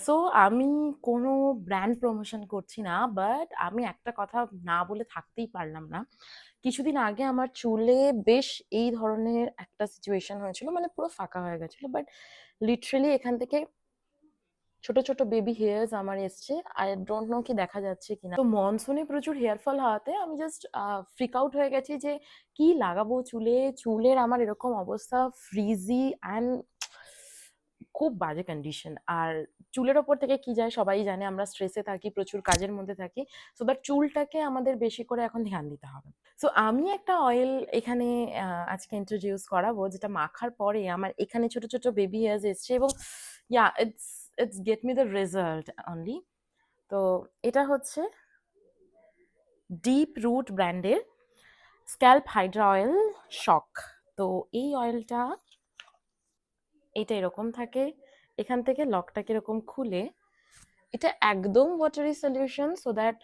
So আমি কোনো brand promotion করছি না, বাট আমি একটা কথা না বলে থাকতেই পারলাম না। কিছুদিন আগে আমার চুলে বেশ এই ধরনের একটা সিচুয়েশন হয়েছিল, মানে পুরো ফাঁকা হয়ে গেছিল, বাট লিটারেলি এখান থেকে ছোট ছোট বেবি হেয়ার্স আমার এসছে। আই ডোন্ট নো কি দেখা যাচ্ছে কিনা। তো মনসুনে প্রচুর হেয়ার ফল হওয়াতে আমি জাস্ট ফ্রিক আউট হয়ে গেছি যে কি লাগাবো চুলে। চুলের আমার এরকম অবস্থা, ফ্রিজি অ্যান্ড খুব বাজে কন্ডিশন। আর চুলের ওপর থেকে কি যায় সবাই জানে, আমরা স্ট্রেসে থাকি, প্রচুর কাজের মধ্যে থাকি। সো দ্যাট চুলটাকে আমাদের বেশি করে এখন ধ্যান দিতে হবে। সো আমি একটা অয়েল এখানে আজকে ইন্ট্রোডিউস করাবো, যেটা মাখার পরে আমার এখানে ছোট ছোট বেবি হেয়ার্স এসছে, এবং yeah it's get me the result only. তো এটা হচ্ছে ডিপ রুট ব্র্যান্ডের স্ক্যাল্প হাইড্রা অয়েল শক। তো এই অয়েলটা এটা এরকম থাকে, এখান থেকে লকটাকে এরকম খুলে, এটা একদম ওয়াটারি সলিউশন, সো দ্যাট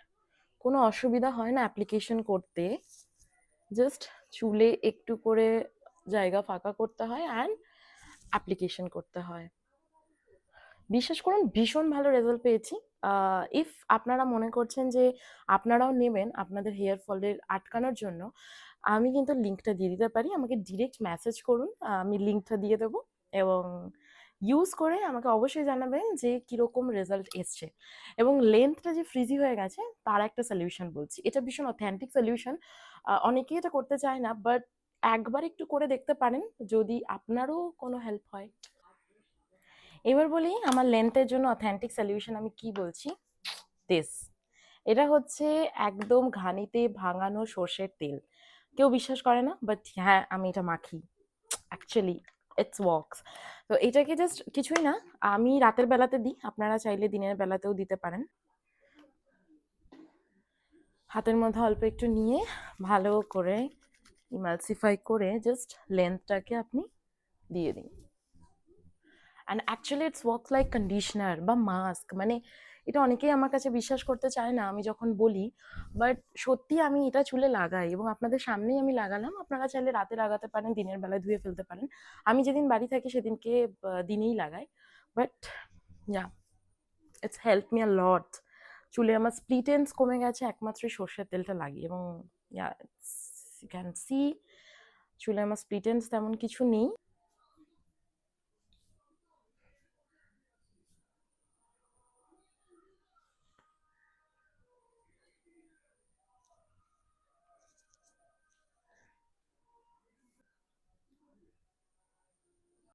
কোনো অসুবিধা হয় না অ্যাপ্লিকেশন করতে। জাস্ট চুলে একটু করে জায়গা ফাঁকা করতে হয় অ্যান্ড অ্যাপ্লিকেশন করতে হয়। বিশ্বাস করুন ভীষণ ভালো রেজাল্ট পেয়েছি। ইফ আপনারা মনে করছেন যে আপনারাও নেবেন আপনাদের হেয়ার ফলের আটকানোর জন্য, আমি কিন্তু লিঙ্কটা দিয়ে দিতে পারি। আমাকে ডিরেক্ট মেসেজ করুন, আমি লিঙ্কটা দিয়ে দেবো, এবং ইউজ করে আমাকে অবশ্যই জানাবেন যে কীরকম রেজাল্ট এসছে। এবং লেন্থটা যে ফ্রিজি হয়ে গেছে তার একটা সলিউশন বলছি, এটা ভীষণ অথেন্টিক সলিউশন। অনেকেই এটা করতে চায় না, বাট একবার একটু করে দেখতে পারেন, যদি আপনারও কোনো হেল্প হয়। এবার বলি আমার লেন্থের জন্য অথেন্টিক সলিউশন আমি কি বলছি। দিস, এটা হচ্ছে একদম ঘানিতে ভাঙানো সর্ষের তেল। কেউ বিশ্বাস করে না, বাট হ্যাঁ আমি এটা মাখি, অ্যাকচুয়ালি ইটস ওয়ার্কস। তো এটাকে জাস্ট কিছুই না, আমি রাতের বেলাতে দিই, আপনারা চাইলে দিনের বেলাতেও দিতে পারেন। হাতের মধ্যে অল্প একটু নিয়ে ভালো করে ইমালসিফাই করে জাস্ট লেন্থটাকে আপনি দিয়ে দিন। And actually it's works like conditioner বা মাস্ক। মানে এটা অনেকেই আমার কাছে বিশ্বাস করতে চায় না আমি যখন বলি, বাট সত্যি আমি এটা চুলে লাগাই এবং আপনাদের সামনেই আমি লাগালাম। আপনারা চাইলে রাতে লাগাতে পারেন, দিনের বেলায় ধুয়ে ফেলতে পারেন। আমি যেদিন বাড়ি থাকি সেদিনকে দিনেই লাগাই। But yeah, it's help me a lot. চুলে আমার স্প্লিট এন্ডস কমে গেছে একমাত্র সর্ষের তেলটা লাগিয়ে, এবং ইয়া ইউ ক্যান সি চুলে আমার স্প্লিট এন্ডস তেমন কিছু নেই।